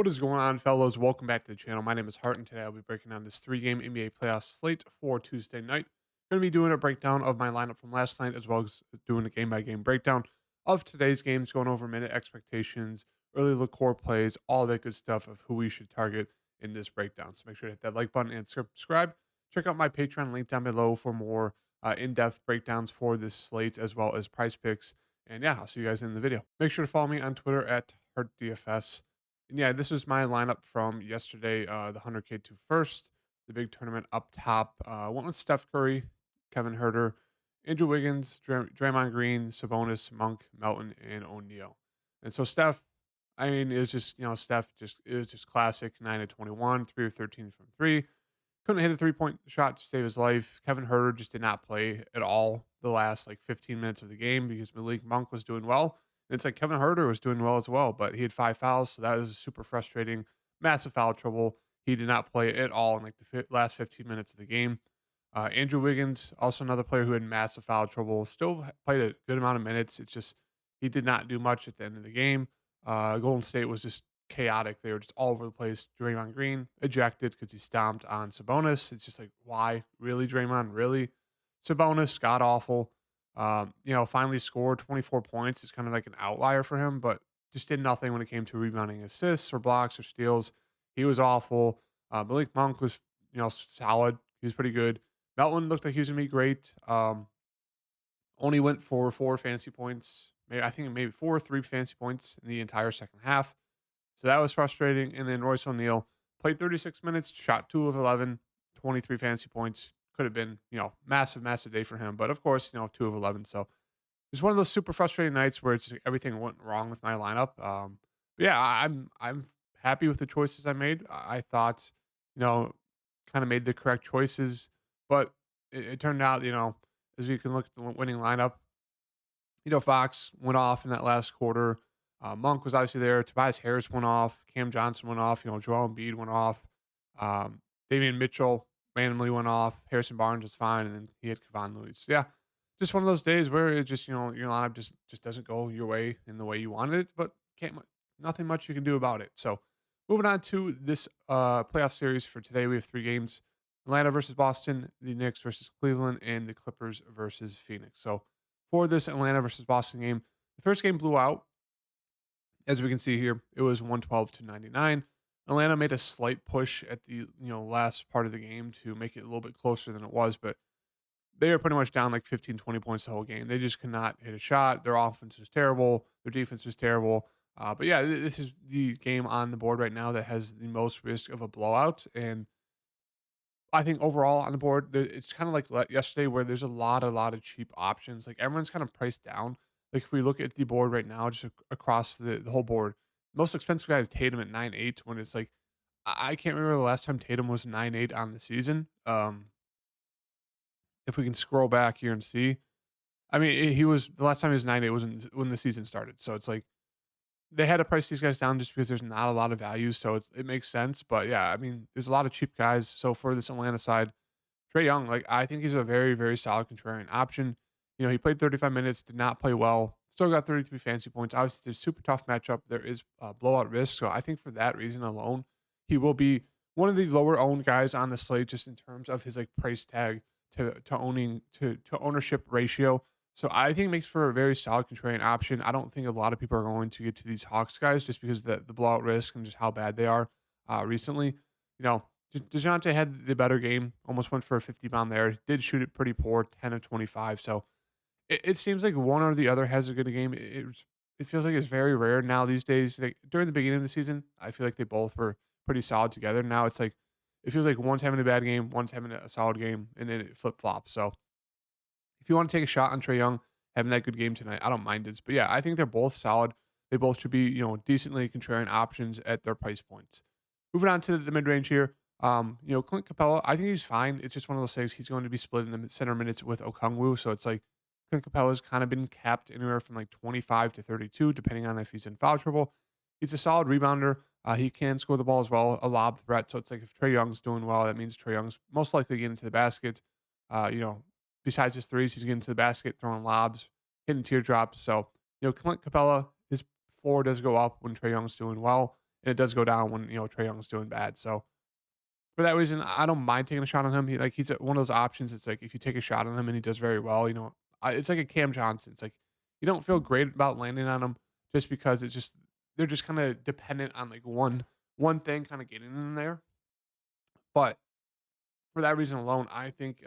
What is going on, fellows? Welcome back to the channel. My name is Hart, and today I'll be breaking down this three-game NBA playoff slate for Tuesday night. Going to be doing a breakdown of my lineup from last night, as well as doing a game-by-game breakdown of today's games, going over minute expectations, early look core plays, all that good stuff of who we should target in this breakdown. So make sure to hit that like button and subscribe. Check out my Patreon link down below for more in-depth breakdowns for this slate, as well as price picks. And yeah, I'll see you guys in the video. Make sure to follow me on Twitter at HartDFS. And yeah, this was my lineup from yesterday. The 100K to first, the big tournament up top. Went with Steph Curry, Kevin Herter, Andrew Wiggins, Draymond Green, Sabonis, Monk, Melton, and O'Neal. And so Steph, I mean, it was just Steph it was just classic. 9 of 21, 3 of 13 from three. Couldn't hit a 3-point shot to save his life. Kevin Herter just did not play at all the last like 15 minutes of the game because Malik Monk was doing well. And it's like Kevin Herter was doing well as well, but he had 5 fouls, so that was super frustrating. Massive foul trouble. He did not play at all in like the last 15 minutes of the game. Andrew Wiggins, also another player who had massive foul trouble, still played a good amount of minutes. It's just he did not do much at the end of the game. Golden State was just chaotic. They were just all over the place. Draymond Green ejected because he stomped on Sabonis. It's just like, why? Really, Draymond? Really? Sabonis, god awful. Finally scored 24 points. It's kind of like an outlier for him, but just did nothing when it came to rebounding assists or blocks or steals. He was awful. Malik Monk was, solid. He was pretty good. Melton looked like he was going to be great. Only went for 4 fantasy points. Maybe I think maybe 4 or 3 fantasy points in the entire second half. So that was frustrating. And then Royce O'Neal played 36 minutes, shot 2 of 11, 23 fantasy points. Could have been, massive, massive day for him. But of course, 2 of 11. So it's one of those super frustrating nights where it's everything went wrong with my lineup. But yeah, I'm happy with the choices I made. I thought, you know, kind of made the correct choices, but it turned out, as you can look at the winning lineup, Fox went off in that last quarter. Monk was obviously there. Tobias Harris went off. Cam Johnson went off. Joel Embiid went off. Damian Mitchell randomly went off. Harrison Barnes was fine, and then he had Kevon Lewis. Yeah, just one of those days where it just your lineup just doesn't go your way in the way you wanted it, but nothing much you can do about it. So moving on to this playoff series for today, we have 3 games: Atlanta versus Boston, the Knicks versus Cleveland, and the Clippers versus Phoenix. So for this Atlanta versus Boston game, the first game blew out. As we can see here, it was 112 to 99. Atlanta made a slight push at the last part of the game to make it a little bit closer than it was, but they were pretty much down like 15, 20 points the whole game. They just could not hit a shot. Their offense was terrible. Their defense was terrible. But yeah, this is the game on the board right now that has the most risk of a blowout. And I think overall on the board, it's kind of like yesterday where there's a lot of cheap options. Like everyone's kind of priced down. Like if we look at the board right now, just across the whole board, most expensive guy is Tatum at 9.8. When it's like I can't remember the last time Tatum was 9.8 on the season. If we can scroll back here and see, I mean, he was the last time he was 9.8 was when the season started. So it's like they had to price these guys down just because there's not a lot of value. So it makes sense. But yeah, I mean, there's a lot of cheap guys. So for this Atlanta side, Trey Young, like I think he's a very, very solid contrarian option. He played 35 minutes, did not play well, still got 33 fantasy points. Obviously, it's a super tough matchup. There is blowout risk. So I think for that reason alone, he will be one of the lower owned guys on the slate just in terms of his like price tag to ownership ratio. So I think it makes for a very solid contrarian option. I don't think a lot of people are going to get to these Hawks guys just because the blowout risk and just how bad they are recently. DeJounte had the better game, almost went for a 50 bomb there. Did shoot it pretty poor, 10 of 25. So it seems like one or the other has a good game. It feels like it's very rare now these days. Like during the beginning of the season, I feel like they both were pretty solid together. Now it's like it feels like one's having a bad game, one's having a solid game, and then it flip flops. So if you want to take a shot on Trey Young having that good game tonight, I don't mind it. But yeah, I think they're both solid. They both should be, decently contrarian options at their price points. Moving on to the mid range here. Clint Capella, I think he's fine. It's just one of those things. He's going to be split in the center minutes with Okongwu. So it's like Clint Capella's kind of been capped anywhere from like 25 to 32, depending on if he's in foul trouble. He's a solid rebounder. He can score the ball as well, a lob threat. So it's like if Trey Young's doing well, that means Trey Young's most likely getting into the basket. Uh, you know, Besides his threes, he's getting to the basket, throwing lobs, hitting teardrops. So, Clint Capella, his floor does go up when Trey Young's doing well. and it does go down when Trae Young's doing bad. So for that reason, I don't mind taking a shot on him. He's one of those options. It's like if you take a shot on him and he does very well, it's like a Cam Johnson. It's like you don't feel great about landing on him just because they're just kind of dependent on like one thing kind of getting in there. But for that reason alone, I think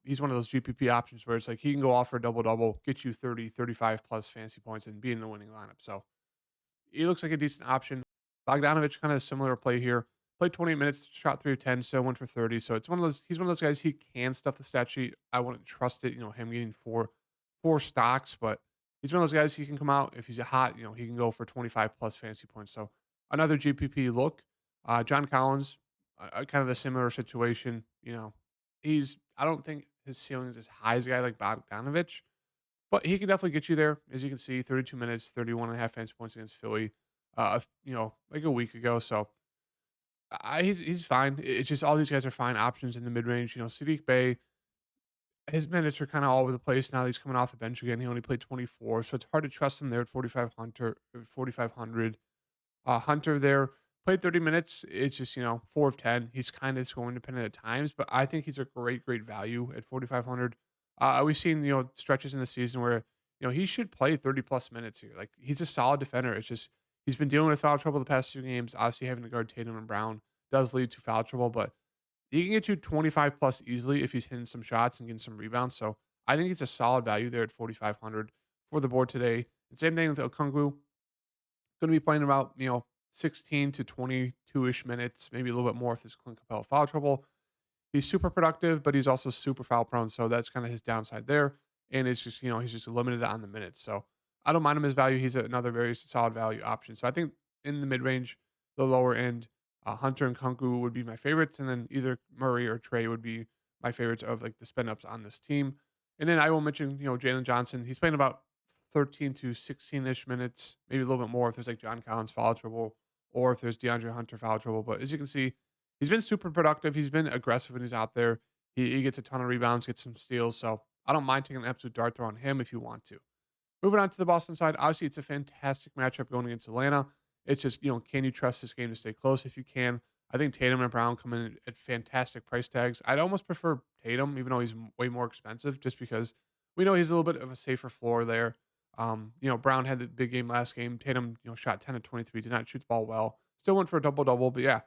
he's one of those GPP options where it's like he can go off for a double double, get you 30, 35 plus fantasy points, and be in the winning lineup. So he looks like a decent option. Bogdanovich kind of similar play here. Played 28 minutes, shot 3 of 10, still went for 30. So it's one of those. He's one of those guys. He can stuff the stat sheet. I wouldn't trust it. Him getting four stocks, but he's one of those guys. He can come out if he's hot. He can go for 25 plus fantasy points. So another GPP look. John Collins, kind of a similar situation. I don't think his ceiling is as high as a guy like Bogdanovich, but he can definitely get you there. As you can see, 32 minutes, 31 and a half fantasy points against Philly, like a week ago. So he's fine. It's just all these guys are fine options in the mid range. Sadiq Bey, his minutes are kind of all over the place now. He's coming off the bench again. He only played 24, so it's hard to trust him there at 4,500. Hunter there played 30 minutes. It's just 4 of 10. He's kind of scoring dependent at times, but I think he's a great value at 4,500. We've seen stretches in the season where he should play 30 plus minutes here. Like he's a solid defender. It's just he's been dealing with foul trouble the past 2 games. Obviously, having to guard Tatum and Brown does lead to foul trouble, but he can get you 25 plus easily if he's hitting some shots and getting some rebounds. So I think it's a solid value there at 4,500 for the board today. And same thing with Okongwu. Going to be playing about 16 to 22-ish minutes, maybe a little bit more if there's Clint Capella foul trouble. He's super productive, but he's also super foul prone, so that's kind of his downside there. And it's just he's just limited on the minutes. So I don't mind him as value. He's another very solid value option. So I think in the mid range, the lower end, Hunter and Kunku would be my favorites, and then either Murray or Trey would be my favorites of like the spin ups on this team. And then I will mention Jalen Johnson. He's playing about 13 to 16-ish minutes, maybe a little bit more if there's like John Collins foul trouble or if there's DeAndre Hunter foul trouble. But as you can see, he's been super productive. He's been aggressive when he's out there. He gets a ton of rebounds, gets some steals. So I don't mind taking an absolute dart throw on him if you want to. Moving on to the Boston side, obviously it's a fantastic matchup going against Atlanta. It's just, can you trust this game to stay close? If you can, I think Tatum and Brown come in at fantastic price tags. I'd almost prefer Tatum, even though he's way more expensive, just because we know he's a little bit of a safer floor there. Brown had the big game last game. Tatum, shot 10 of 23, did not shoot the ball well. Still went for a double double, but yeah,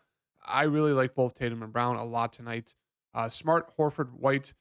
I really like both Tatum and Brown a lot tonight. Smart, Horford, White.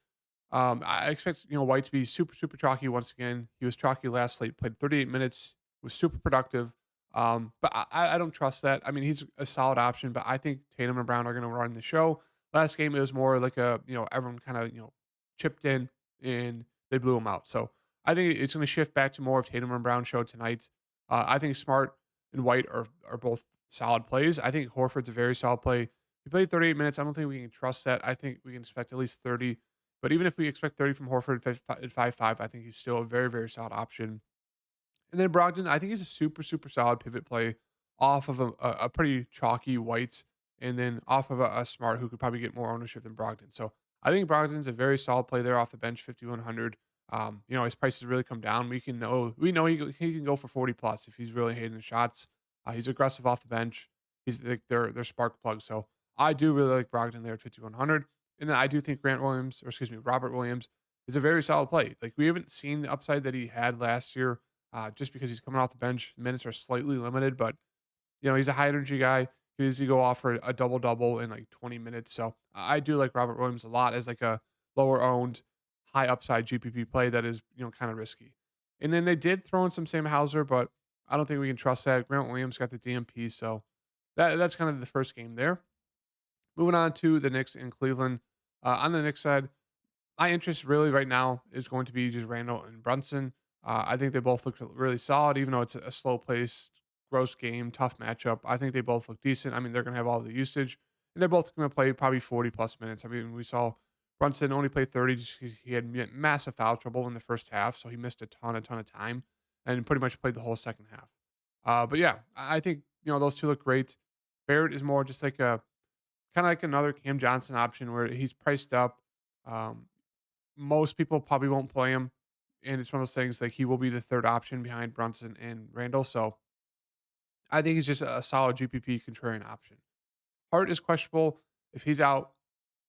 I expect White to be super chalky once again. He was chalky last slate, played 38 minutes, was super productive. But I don't trust that. I mean, he's a solid option, but I think Tatum and Brown are going to run the show. Last game it was more like everyone kind of chipped in and they blew him out. So I think it's going to shift back to more of Tatum and Brown show tonight. I think Smart and White are both solid plays. I think Horford's a very solid play. He played 38 minutes. I don't think we can trust that. I think we can expect at least 30. But even if we expect 30 from Horford at 5.5, I think he's still a very solid option. And then Brogdon, I think he's a super solid pivot play off of a pretty chalky Whites and then off of a Smart who could probably get more ownership than Brogdon. So I think Brogdon's a very solid play there off the bench, 5,100. His price has really come down. We know he can go for 40 plus if he's really hitting the shots. He's aggressive off the bench. He's like their spark plug. So I do really like Brogdon there at 5,100. And then I do think Robert Williams is a very solid play. Like we haven't seen the upside that he had last year, just because he's coming off the bench. Minutes are slightly limited, but he's a high energy guy. He can easily go off for a double double in like 20 minutes. So I do like Robert Williams a lot as like a lower owned, high upside GPP play that is kind of risky. And then they did throw in some Sam Hauser, but I don't think we can trust that. Grant Williams got the DMP, so that's kind of the first game there. Moving on to the Knicks in Cleveland. On the Knicks side, my interest really right now is going to be just Randall and Brunson. I think they both look really solid, even though it's a slow paced, gross game, tough matchup. I think they both look decent. I mean, they're going to have all the usage, and they're both going to play probably 40 plus minutes. I mean, we saw Brunson only play 30 just because he had massive foul trouble in the first half, so he missed a ton of time and pretty much played the whole second half. But yeah, I think those two look great. Barrett is more just like a kind of like another Cam Johnson option where he's priced up. Um, Most people probably won't play him, and it's one of those things like he will be the third option behind Brunson and Randall. So I think he's just a solid GPP contrarian option. Hart is questionable. If he's out,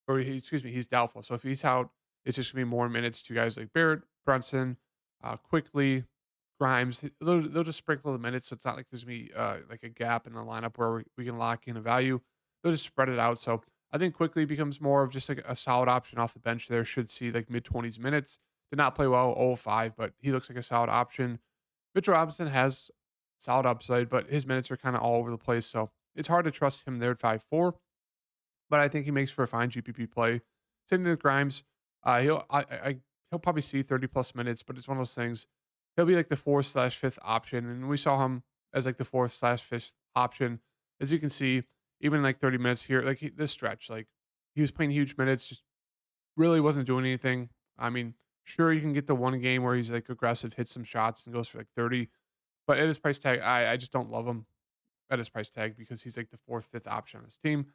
or excuse me, he's doubtful. So if he's out, it's just gonna be more minutes to guys like Barrett, Brunson, quickly, Grimes. They'll just sprinkle the minutes, so it's not like there's gonna be like a gap in the lineup where we can lock in a value. They'll just spread it out. So I think quickly becomes more of just like a solid option off the bench. There should see like mid 20s minutes. Did not play well, 0-5, but he looks like a solid option. Mitchell Robinson has solid upside, but his minutes are kind of all over the place. So it's hard to trust him there at 5-4, but I think he makes for a fine GPP play. Same thing with Grimes. He'll probably see 30 plus minutes, but it's one of those things. He'll be like the fourth slash fifth option, and we saw him as like the fourth slash fifth option. As you can see, even like 30 minutes here, like this stretch, like he was playing huge minutes, just really wasn't doing anything. I mean, sure you can get the one game where he's like aggressive, hits some shots, and goes for like 30, but at his price tag, I just don't love him at his price tag because he's like the fourth, fifth option on his team.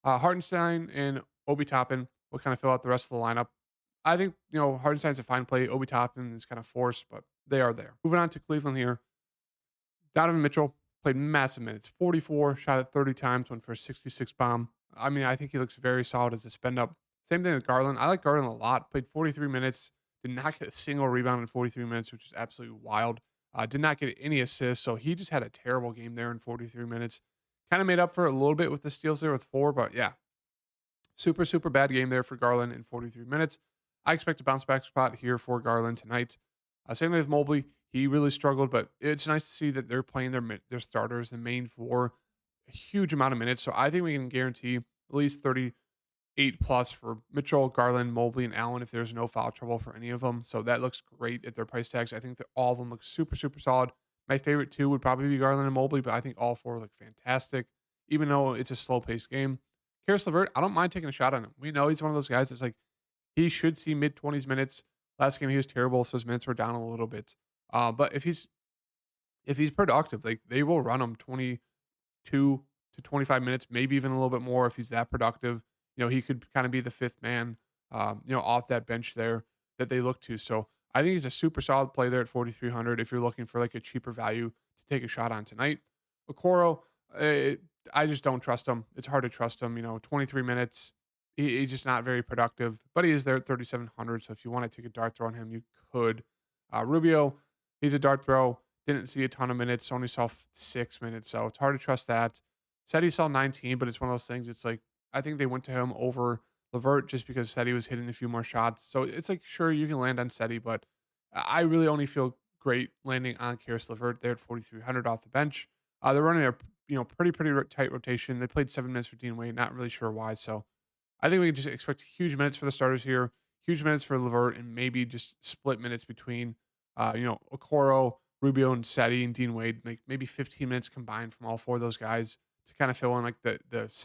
Hartenstein and Obi Toppin will kind of fill out the rest of the lineup. I think, Hartenstein's a fine play. Obi Toppin is kind of forced, but they are there. Moving on to Cleveland here. Donovan Mitchell played massive minutes, 44, shot at 30 times, went for a 66 bomb. I mean, I think he looks very solid as a spend up. Same thing with Garland. I like Garland a lot. Played 43 minutes, did not get a single rebound in 43 minutes, which is absolutely wild. Did not get any assists, so he just had a terrible game there in 43 minutes. Kind of made up for it a little bit with the steals there with 4, but yeah, super, super bad game there for Garland in 43 minutes. I expect a bounce back spot here for Garland tonight. Same with Mobley. He really struggled, but it's nice to see that they're playing their starters, the main four, a huge amount of minutes. So I think we can guarantee at least 38 plus for Mitchell, Garland, Mobley, and Allen if there's no foul trouble for any of them. So that looks great at their price tags. I think that all of them look super, super solid. My favorite two would probably be Garland and Mobley, but I think all four look fantastic, even though it's a slow paced game. Karis LeVert, I don't mind taking a shot on him. We know he's one of those guys that's like, he should see mid 20s minutes. Last game he was terrible, so his minutes were down a little bit. But if he's productive, like they will run him 22 to 25 minutes, maybe even a little bit more if he's that productive. He could kind of be the fifth man, off that bench there that they look to. So I think he's a super solid play there at 4,300 if you're looking for like a cheaper value to take a shot on tonight. Okoro, I just don't trust him. It's hard to trust him. 23 minutes. He's just not very productive, but he is there at 3,700. So if you want to take a dart throw on him, you could. Rubio, he's a dart throw. Didn't see a ton of minutes. Only saw 6 minutes. So it's hard to trust that. Said he saw 19, but it's one of those things. It's like, I think they went to him over Levert just because Seti was hitting a few more shots. So it's like, sure, you can land on Seti, but I really only feel great landing on Karis LeVert there at 4,300 off the bench. They're running a pretty tight rotation. They played 7 minutes for Dean Wade. Not really sure why. So I think we can just expect huge minutes for the starters here, huge minutes for Levert, and maybe just split minutes between, Okoro, Rubio, and Seti and Dean Wade. Like maybe 15 minutes combined from all four of those guys to kind of fill in like the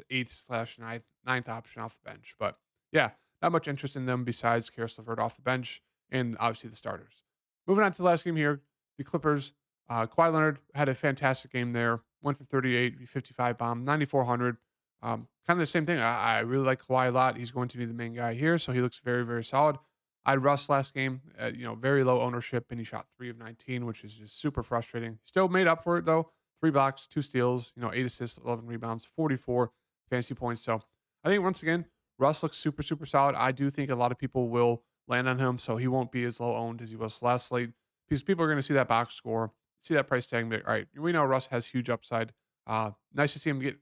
eighth slash ninth option off the bench. But yeah, not much interest in them besides Karis LeVert off the bench and obviously the starters. Moving on to the last game here, the Clippers. Kawhi Leonard had a fantastic game there. Went for 38, 55 bomb, 9,400. Kind of the same thing. I really like Kawhi a lot. He's going to be the main guy here, so he looks very, very solid. I had Russ last game at, very low ownership, and he shot 3 of 19, which is just super frustrating. Still made up for it, though. 3 blocks, 2 steals, 8 assists, 11 rebounds, 44 fantasy points. So I think once again, Russ looks super, super solid. I do think a lot of people will land on him, so he won't be as low owned as he was last slate because people are going to see that box score, see that price tag, and be like, all right, we know Russ has huge upside. Nice to see him get,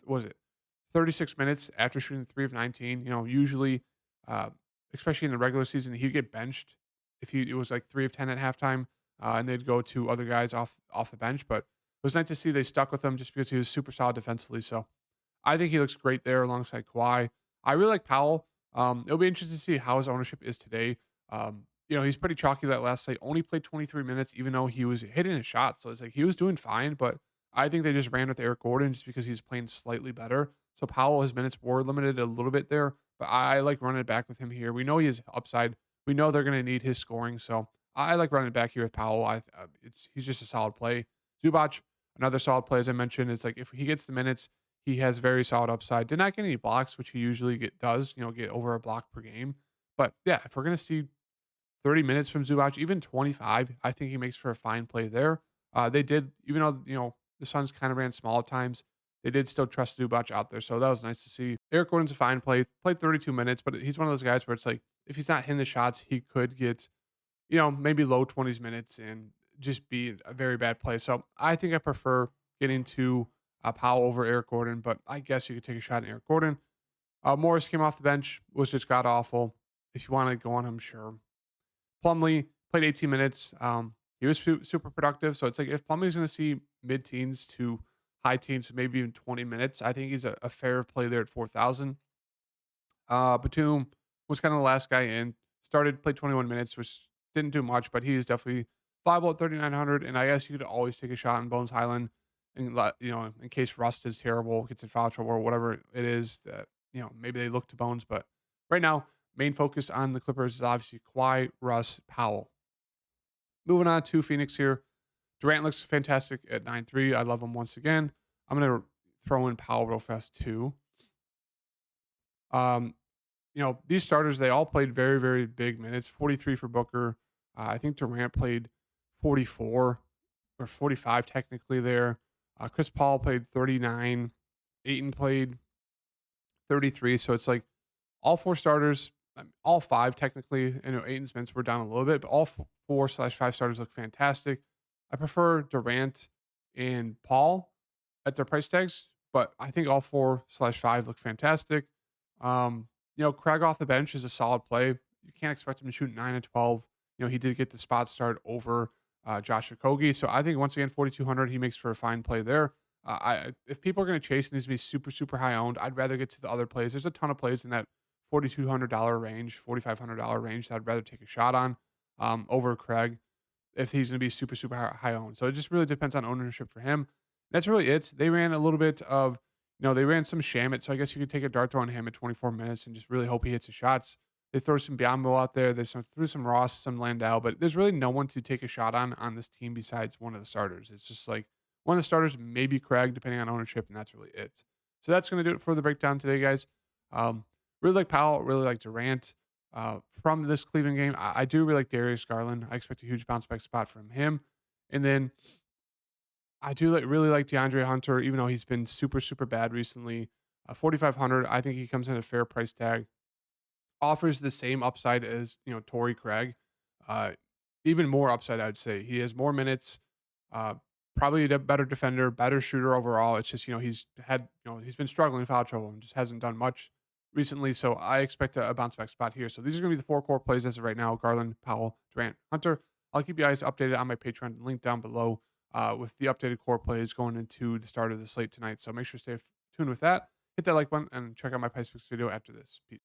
what was it, 36 minutes after shooting 3 of 19. Usually, uh, especially in the regular season, he'd get benched if it was like 3 of 10 at halftime, and they'd go to other guys off the bench. But it was nice to see they stuck with him just because he was super solid defensively. So I think he looks great there alongside Kawhi. I really like Powell. It'll be interesting to see how his ownership is today. He's pretty chalky that last night. Only played 23 minutes, even though he was hitting his shot. So it's like he was doing fine, but I think they just ran with Eric Gordon just because he's playing slightly better. So Powell, his minutes were limited a little bit there, but I like running it back with him here. We know he has upside. We know they're going to need his scoring, so I like running it back here with Powell. He's just a solid play. Zubac, another solid play as I mentioned. It's like if he gets the minutes, he has very solid upside. Did not get any blocks, which he usually does. Get over a block per game. But yeah, if we're going to see 30 minutes from Zubac, even 25, I think he makes for a fine play there. They did, even though the Suns kind of ran small at times, they did still trust Zubac out there. So that was nice to see. Eric Gordon's a fine play. Played 32 minutes, but he's one of those guys where it's like if he's not hitting the shots, he could get, maybe low 20s minutes and just be a very bad play. So I think I prefer getting to Powell over Eric Gordon, but I guess you could take a shot at Eric Gordon. Morris came off the bench, was just god awful. If you want to go on him, sure. Plumlee played 18 minutes. He was super productive. So it's like if Plumlee's going to see mid teens to high teens, maybe even 20 minutes, I think he's a fair play there at 4,000. Batum was kind of the last guy in. Started, played 21 minutes, which didn't do much, but he is definitely viable at 3,900. And I guess you could always take a shot on Bones Highland, and in case Rust is terrible, gets in foul trouble or whatever it is that maybe they look to Bones. But right now, main focus on the Clippers is obviously Kawhi, Russ, Powell. Moving on to Phoenix here. Durant looks fantastic at 9-3. I love him once again. I'm gonna throw in Powell real fast too. Um, these starters, they all played very, very big minutes. 43 for Booker. I think Durant played 44 or 45 technically there. Chris Paul played 39. Ayton played 33. So it's like all four starters, all five technically. I know Ayton's minutes were down a little bit, but all 4/5 starters look fantastic. I prefer Durant and Paul at their price tags, but I think all 4/5 look fantastic. Craig off the bench is a solid play. You can't expect him to shoot 9 and 12. He did get the spot start over Josh Okogie. So I think once again, 4,200, he makes for a fine play there. If people are going to chase and these to be super, super high owned, I'd rather get to the other plays. There's a ton of plays in that $4,200 range, $4,500 range that I'd rather take a shot on over Craig if he's going to be super, super high owned. So it just really depends on ownership for him. That's really it. They ran a little bit of, they ran some Shamit. So I guess you could take a dart throw on him at 24 minutes and just really hope he hits his shots. They throw some Biombo out there. They threw some Ross, some Landau, but there's really no one to take a shot on this team besides one of the starters. It's just like one of the starters, maybe Craig, depending on ownership, and that's really it. So that's going to do it for the breakdown today, guys. Really like Powell, really like Durant. From this Cleveland game, I do really like Darius Garland. I expect a huge bounce back spot from him. And then I do really like DeAndre Hunter, even though he's been super, super bad recently. 4,500, I think he comes in a fair price tag. Offers the same upside as Torrey Craig, even more upside. I'd say he has more minutes, probably a better defender, better shooter overall. It's just he's been struggling in foul trouble and just hasn't done much recently. So I expect a bounce back spot here. So these are going to be the four core plays as of right now: Garland, Powell, Durant, Hunter. I'll keep you guys updated on my Patreon link down below with the updated core plays going into the start of the slate tonight. So make sure to stay tuned with that. Hit that like button and check out my PrizePicks video after this. Peace.